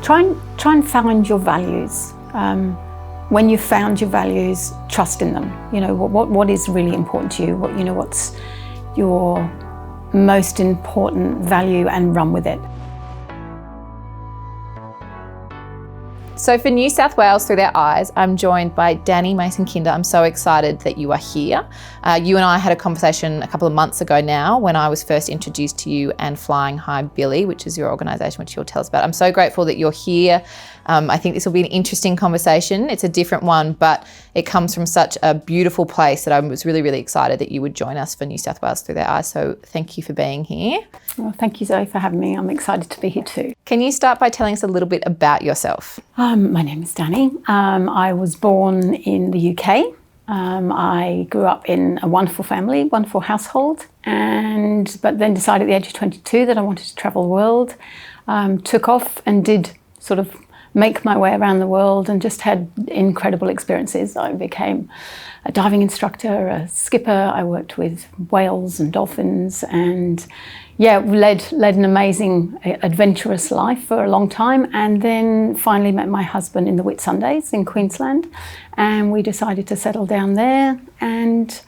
try and find your values. When you've found your values, trust in them. You know, what is really important to you, what's your most important value, and run with it. So for New South Wales Through Their Eyes, I'm joined by Danny Mayson-Kinder. I'm so excited that you are here. You and I had a conversation a couple of months ago now when I was first introduced to you and flyhighbillie, which is your organisation, which you'll tell us about. I'm so grateful that you're here. I think this will be an interesting conversation. It's a different one, but it comes from such a beautiful place that I was really, really excited that you would join us for New South Wales Through Their Eyes. So thank you for being here. Well, thank you, Zoe, for having me. I'm excited to be here too. Can you start by telling us a little bit about yourself? My name is Danny. I was born in the UK. I grew up in a wonderful family, wonderful household, but then decided at the age of 22 that I wanted to travel the world. Took off and did sort of make my way around the world and just had incredible experiences. I became a diving instructor, a skipper. I worked with whales and dolphins and led an amazing, adventurous life for a long time, and then finally met my husband in the Whitsundays in Queensland, and we decided to settle down there, and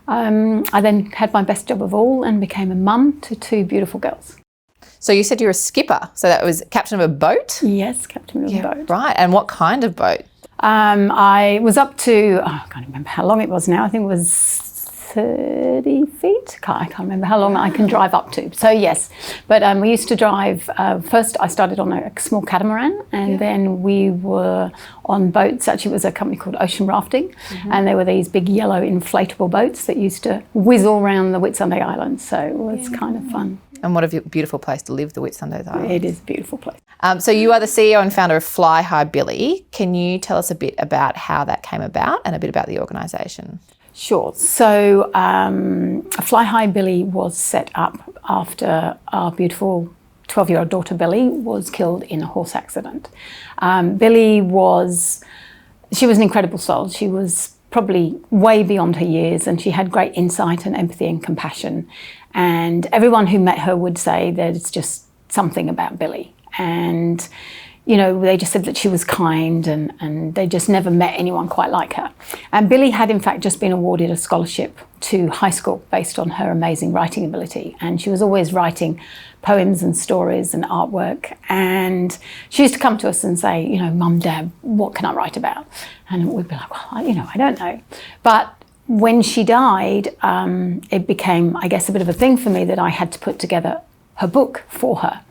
I then had my best job of all and became a mum to two beautiful girls. So you said you're a skipper, so that was captain of a boat? Yes, captain of a boat. Right, and what kind of boat? I was up to, I can't remember how long it was now, I think it was 30 feet. I can't remember how long I can drive up to. So yes, but we used to drive, first I started on a small catamaran, and then we were on boats. Actually, it was a company called Ocean Rafting, and there were these big yellow inflatable boats that used to whiz all around the Whitsunday Islands, so it was kind of fun. And what a beautiful place to live, the Whitsundays Islands. It is a beautiful place. So you are the CEO and founder of flyhighbillie. Can you tell us a bit about how that came about and a bit about the organisation? Sure. So flyhighbillie was set up after our beautiful 12-year-old daughter Billy was killed in a horse accident. Billy was an incredible soul. She was probably way beyond her years, and she had great insight and empathy and compassion. And everyone who met her would say there's just something about Billy. And, you know, they just said that she was kind, and they just never met anyone quite like her. And Billy had, in fact, just been awarded a scholarship to high school based on her amazing writing ability. And she was always writing poems and stories and artwork. And she used to come to us and say, you know, Mum, Dad, what can I write about? And we'd be like, well, I don't know. But when she died, it became, I guess, a bit of a thing for me that I had to put together her book for her.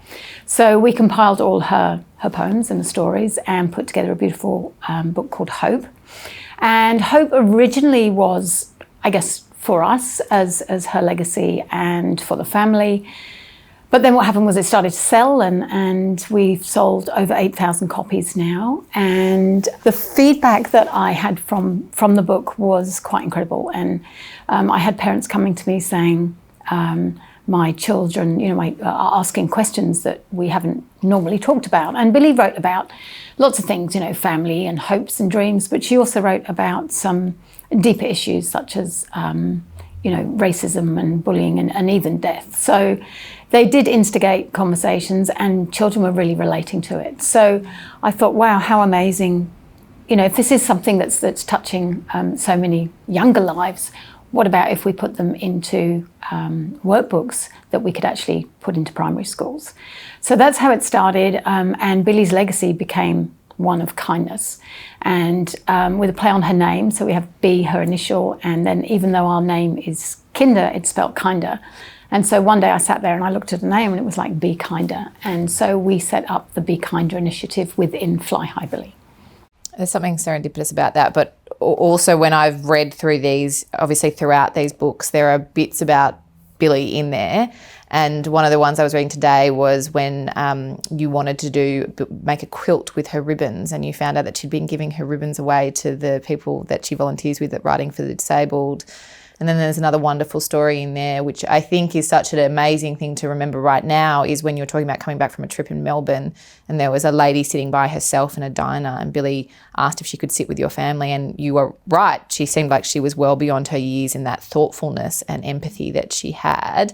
So we compiled all her poems and the stories and put together a beautiful book called Hope. And Hope originally was, I guess, for us as her legacy and for the family. But then what happened was it started to sell, and we've sold over 8,000 copies now. And the feedback that I had from the book was quite incredible. And I had parents coming to me saying, my children, you know, are asking questions that we haven't normally talked about. And Billy wrote about lots of things, you know, family and hopes and dreams, but she also wrote about some deeper issues such as, you know, racism and bullying and even death. So they did instigate conversations, and children were really relating to it. So I thought, wow, how amazing. You know, if this is something that's touching so many younger lives, what about if we put them into workbooks that we could actually put into primary schools? So that's how it started, and Billy's legacy became one of kindness, and with a play on her name. So we have B, her initial, and then even though our name is Kinder, it's spelled kinder. And so one day I sat there and I looked at the name and it was like Be Kinder. And so we set up the Be Kinder initiative within flyhighbillie. There's something serendipitous about that, but also when I've read through these, obviously throughout these books, there are bits about Billy in there. And one of the ones I was reading today was when you wanted to make a quilt with her ribbons, and you found out that she'd been giving her ribbons away to the people that she volunteers with at Writing for the Disabled. And then there's another wonderful story in there, which I think is such an amazing thing to remember right now, is when you're talking about coming back from a trip in Melbourne, and there was a lady sitting by herself in a diner, and Billy asked if she could sit with your family, and you were right. She seemed like she was well beyond her years in that thoughtfulness and empathy that she had.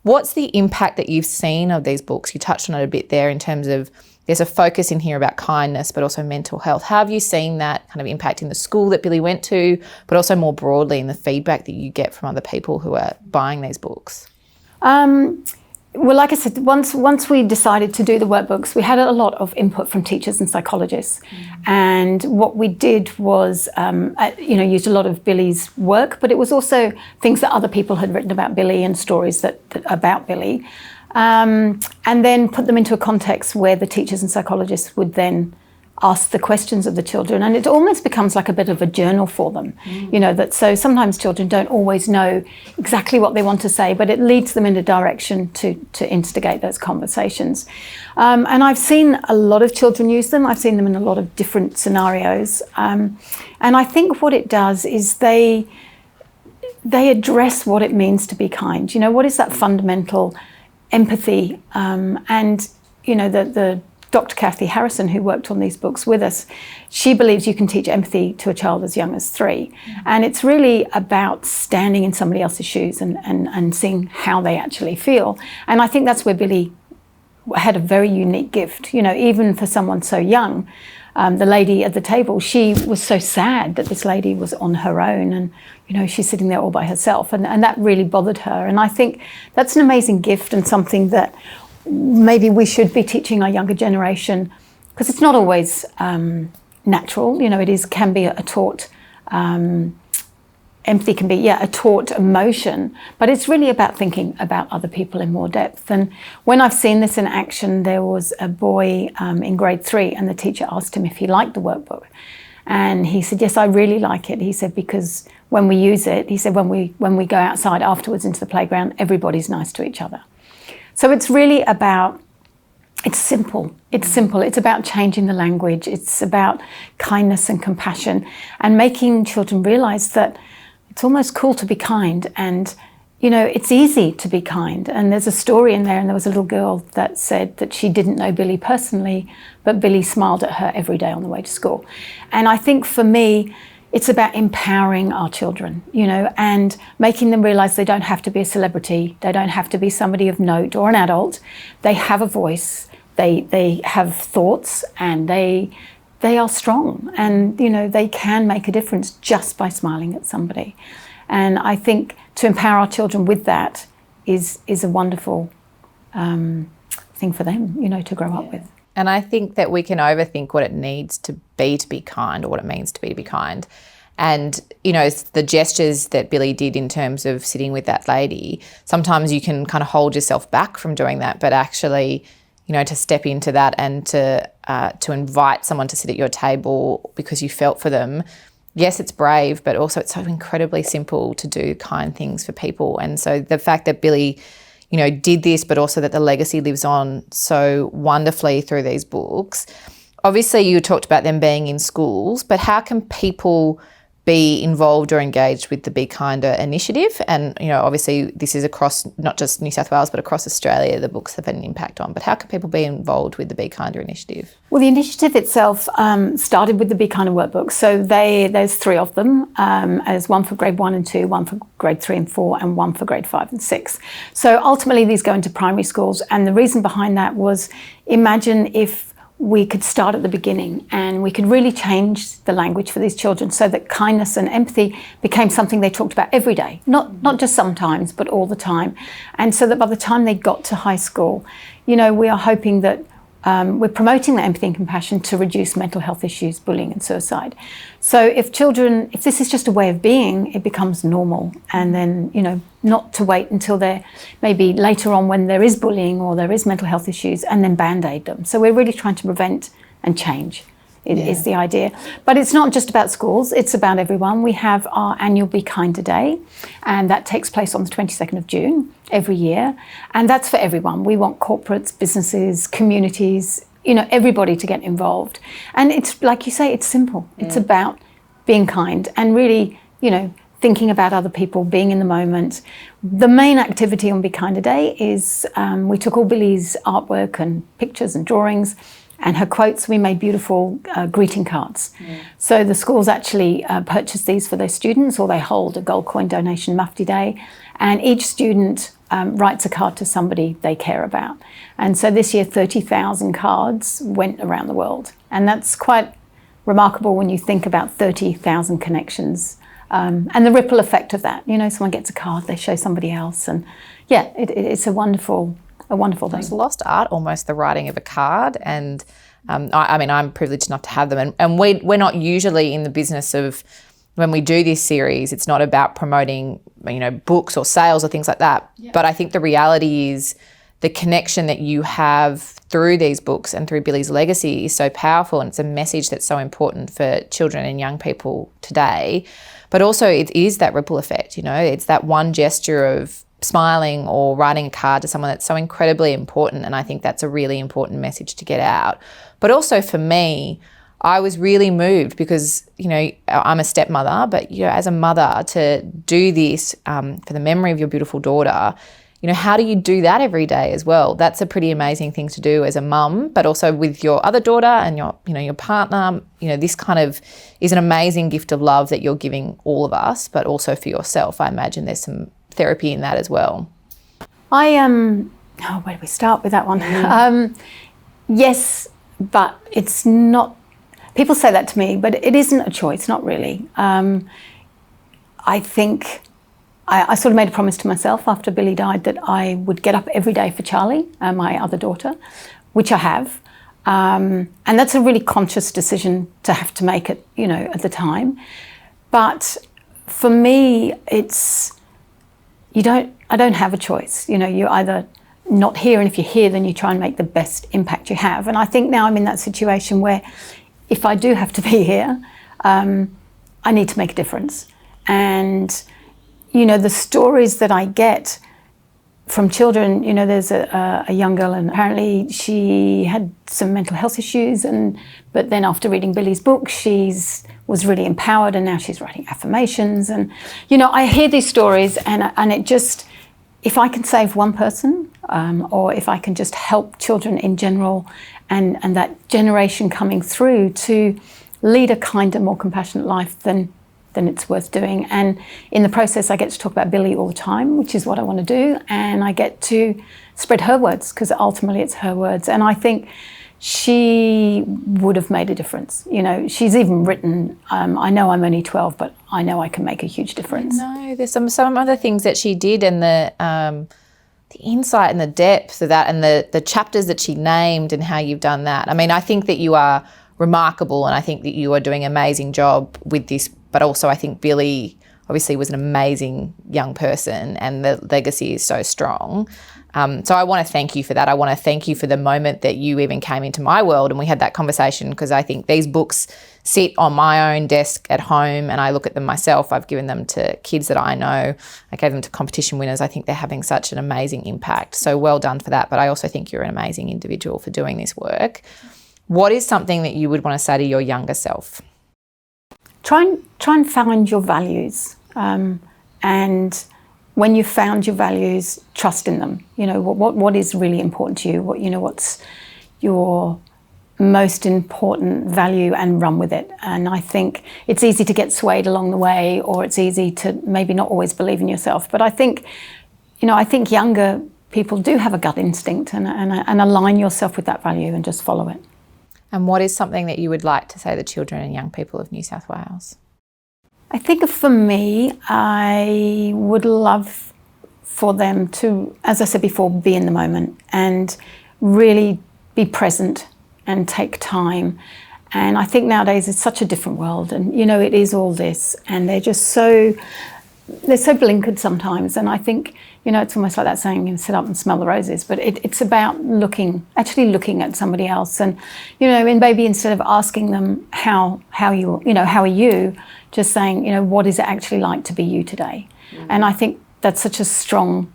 What's the impact that you've seen of these books? You touched on it a bit there in terms of there's a focus in here about kindness, but also mental health. How have you seen that kind of impacting the school that Billy went to, but also more broadly in the feedback that you get from other people who are buying these books? Well, like I said, once we decided to do the workbooks, we had a lot of input from teachers and psychologists. And what we did was, used a lot of Billy's work, but it was also things that other people had written about Billy and stories that about Billy. And then put them into a context where the teachers and psychologists would then ask the questions of the children, and it almost becomes like a bit of a journal for them. So sometimes children don't always know exactly what they want to say, but it leads them in a direction to instigate those conversations. And I've seen a lot of children use them. I've seen them in a lot of different scenarios. And I think what it does is they address what it means to be kind. What is that fundamental empathy? The Dr. Kathy Harrison, who worked on these books with us, she believes you can teach empathy to a child as young as 3. And it's really about standing in somebody else's shoes and seeing how they actually feel. And I think that's where Billy had a very unique gift, even for someone so young. The lady at the table, she was so sad that this lady was on her own and, she's sitting there all by herself. And that really bothered her. And I think that's an amazing gift and something that maybe we should be teaching our younger generation, because it's not always natural. Can be a taught, empathy can be, a taught emotion, but it's really about thinking about other people in more depth. And when I've seen this in action, there was a boy in grade 3, and the teacher asked him if he liked the workbook. And he said, yes, I really like it. He said, because when we use it, he said, when we go outside afterwards into the playground, everybody's nice to each other. So it's really about, it's simple. It's about changing the language. It's about kindness and compassion and making children realise that it's almost cool to be kind, and, it's easy to be kind. And there's a story in there, and there was a little girl that said that she didn't know Billy personally, but Billy smiled at her every day on the way to school. And I think for me, it's about empowering our children, and making them realise they don't have to be a celebrity. They don't have to be somebody of note or an adult. They have a voice. They have thoughts, and they are strong, and they can make a difference just by smiling at somebody. And I think to empower our children with that is a wonderful thing for them, to grow up with. And I think that we can overthink what it needs to be kind, or what it means to be kind. And, the gestures that Billy did in terms of sitting with that lady, sometimes you can kind of hold yourself back from doing that, but actually, to step into that and to invite someone to sit at your table because you felt for them. Yes, it's brave, but also it's so incredibly simple to do kind things for people. And so the fact that Billy did this, but also that the legacy lives on so wonderfully through these books. Obviously, you talked about them being in schools, but how can people be involved or engaged with the Be Kinder initiative? And, obviously this is across not just New South Wales, but across Australia, the books have had an impact on. But how can people be involved with the Be Kinder initiative? Well, the initiative itself started with the Be Kinder workbooks. So there's 3 of them. There's one for grade 1 and 2, one for grade 3 and 4, and one for grade 5 and 6. So ultimately these go into primary schools. And the reason behind that was, imagine if we could start at the beginning and we could really change the language for these children so that kindness and empathy became something they talked about every day, not just sometimes, but all the time. And so that by the time they got to high school, we are hoping that we're promoting that empathy and compassion to reduce mental health issues, bullying and suicide. So if this is just a way of being, it becomes normal. And then, not to wait until they're maybe later on when there is bullying or there is mental health issues and then band-aid them. So we're really trying to prevent and change is the idea. But it's not just about schools, it's about everyone. We have our annual Be Kinder Day, and that takes place on the 22nd of June every year. And that's for everyone. We want corporates, businesses, communities, everybody to get involved. And it's, like you say, it's simple. It's about being kind and really, thinking about other people, being in the moment. The main activity on Be Kinder Day is we took all Billy's artwork and pictures and drawings and her quotes. We made beautiful greeting cards. So the schools actually purchase these for their students, or they hold a gold coin donation mufti day. And each student writes a card to somebody they care about. And so this year, 30,000 cards went around the world. And that's quite remarkable when you think about 30,000 connections and the ripple effect of that. You know, someone gets a card, they show somebody else. And yeah, it's a wonderful thing. It's lost art, almost, the writing of a card. And I mean, I'm privileged enough to have them. And we're not usually in the business of, when we do this series, it's not about promoting, you know, books or sales or things like that. Yeah. But I think the reality is the connection that you have through these books and through Billie's legacy is so powerful, and it's a message that's so important for children and young people today. But also it is that ripple effect, you know, it's that one gesture of smiling or writing a card to someone that's so incredibly important. And I think that's a really important message to get out. But also for me, I was really moved because, you know, I'm a stepmother, but, you know, as a mother, to do this for the memory of your beautiful daughter, you know, how do you do that every day as well? That's a pretty amazing thing to do as a mum, but also with your other daughter and your, you know, your partner. You know, this kind of is an amazing gift of love that you're giving all of us, but also for yourself. I imagine there's some therapy in that as well. Where do we start with that one? Yes, but it's not. People say that to me, but it isn't a choice, not really. I think I sort of made a promise to myself after Billie died that I would get up every day for Charlie, my other daughter, which I have. And that's a really conscious decision to have to make it, you know, at the time. But for me, I don't have a choice. You know, you're either not here, and if you're here, then you try and make the best impact you have. And I think now I'm in that situation where if I do have to be here, I need to make a difference. And, you know, the stories that I get from children, you know, there's a young girl, and apparently she had some mental health issues, but then after reading Billie's book, was really empowered, and now she's writing affirmations. And, you know, I hear these stories, and it just, if I can save one person, or if I can just help children in general, and that generation coming through to lead a kinder, more compassionate life, then it's worth doing. And in the process, I get to talk about Billie all the time, which is what I want to do. And I get to spread her words, because ultimately it's her words. And I think she would have made a difference. You know, she's even written, I know I'm only 12, but I know I can make a huge difference. No, there's some other things that she did, and the insight and the depth of that, and the chapters that she named, and how you've done that. I mean, I think that you are remarkable, and I think that you are doing an amazing job with this. But also I think Billie obviously was an amazing young person, and the legacy is so strong. So I want to thank you for that. I want to thank you for the moment that you even came into my world and we had that conversation, because I think these books sit on my own desk at home, and I look at them myself. I've given them to kids that I know. I gave them to competition winners. I think they're having such an amazing impact. So well done for that. But I also think you're an amazing individual for doing this work. What is something that you would want to say to your younger self? Try and find your values, and when you've found your values, trust in them. You know, what is really important to you, what's your most important value, and run with it. And I think it's easy to get swayed along the way, or it's easy to maybe not always believe in yourself. But I think younger people do have a gut instinct, and align yourself with that value and just follow it. And what is something that you would like to say to children and young people of New South Wales? I think for me, I would love for them to, as I said before, be in the moment and really be present and take time. And I think nowadays it's such a different world, and, you know, it is all this, and they're so blinkered sometimes. And I think, you know, it's almost like that saying, you know, sit up and smell the roses, but it's about actually looking at somebody else. And, you know, and maybe instead of asking them how are you, just saying, you know, what is it actually like to be you today? Mm-hmm. And I think that's such a strong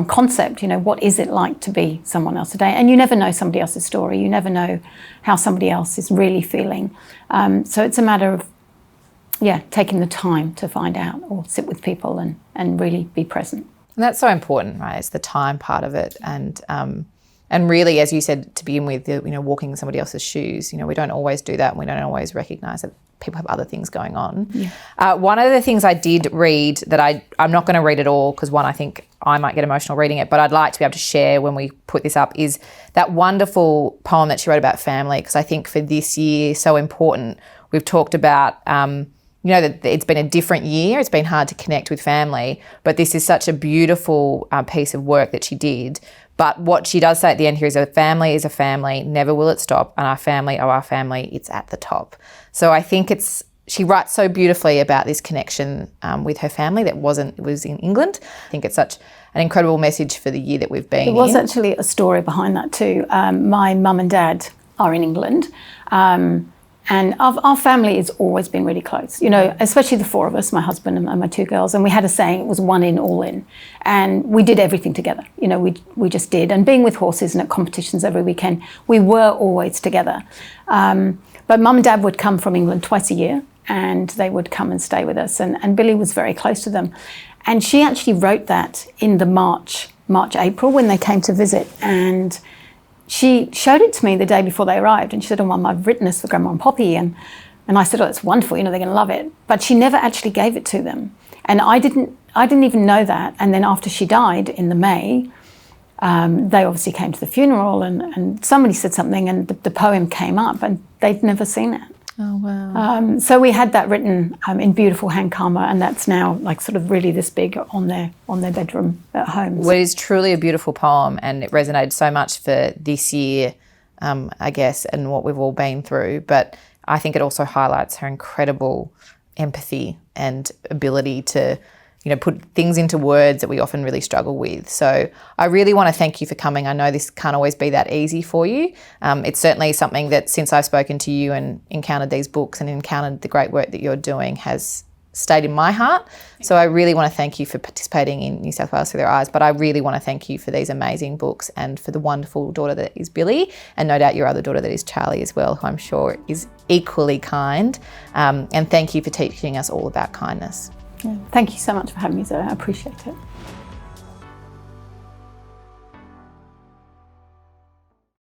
concept. You know, what is it like to be someone else today? And you never know somebody else's story. You never know how somebody else is really feeling. So it's a matter of, taking the time to find out, or sit with people and really be present. And that's so important, right? It's the time part of it. And And really, as you said to begin with, walking in somebody else's shoes, we don't always do that, and we don't always recognise that people have other things going on. Yeah. One of the things I did read that I'm not going to read it all because, one, I think I might get emotional reading it, but I'd like to be able to share when we put this up, is that wonderful poem that she wrote about family, because I think for this year, so important. We've talked about, that it's been a different year. It's been hard to connect with family, but this is such a beautiful piece of work that she did. But what she does say at the end here is a family, never will it stop, and our family, it's at the top. So I think she writes so beautifully about this connection with her family it was in England. I think it's such an incredible message for the year that we've been in. There was actually a story behind that too. My mum and dad are in England, and our family has always been really close, especially the four of us, my husband and my two girls. And we had a saying, it was one in, all in. And we did everything together. We just did. And being with horses and at competitions every weekend, we were always together. But mum and dad would come from England twice a year, and they would come and stay with us. And Billie was very close to them. And she actually wrote that in the March, April, when they came to visit. And she showed it to me the day before they arrived, and she said, "Oh, Mum, I've written this for Grandma and Poppy." And I said, "Oh, it's wonderful, they're going to love it." But she never actually gave it to them. And I didn't even know that. And then after she died in the May, they obviously came to the funeral, and somebody said something, and the poem came up, and they'd never seen it. Oh, wow. So we had that written in beautiful hand karma, and that's now like sort of really this big on their bedroom at home. Well, it is truly a beautiful poem, and it resonated so much for this year, I guess, and what we've all been through. But I think it also highlights her incredible empathy and ability to put things into words that we often really struggle with. So I really want to thank you for coming. I know this can't always be that easy for you. It's certainly something that since I've spoken to you and encountered these books and encountered the great work that you're doing has stayed in my heart. So I really want to thank you for participating in New South Wales Through Their Eyes, but I really want to thank you for these amazing books and for the wonderful daughter that is Billie, and no doubt your other daughter that is Charlie as well, who I'm sure is equally kind. And thank you for teaching us all about kindness. Yeah. Thank you so much for having me, Zoe. I appreciate it.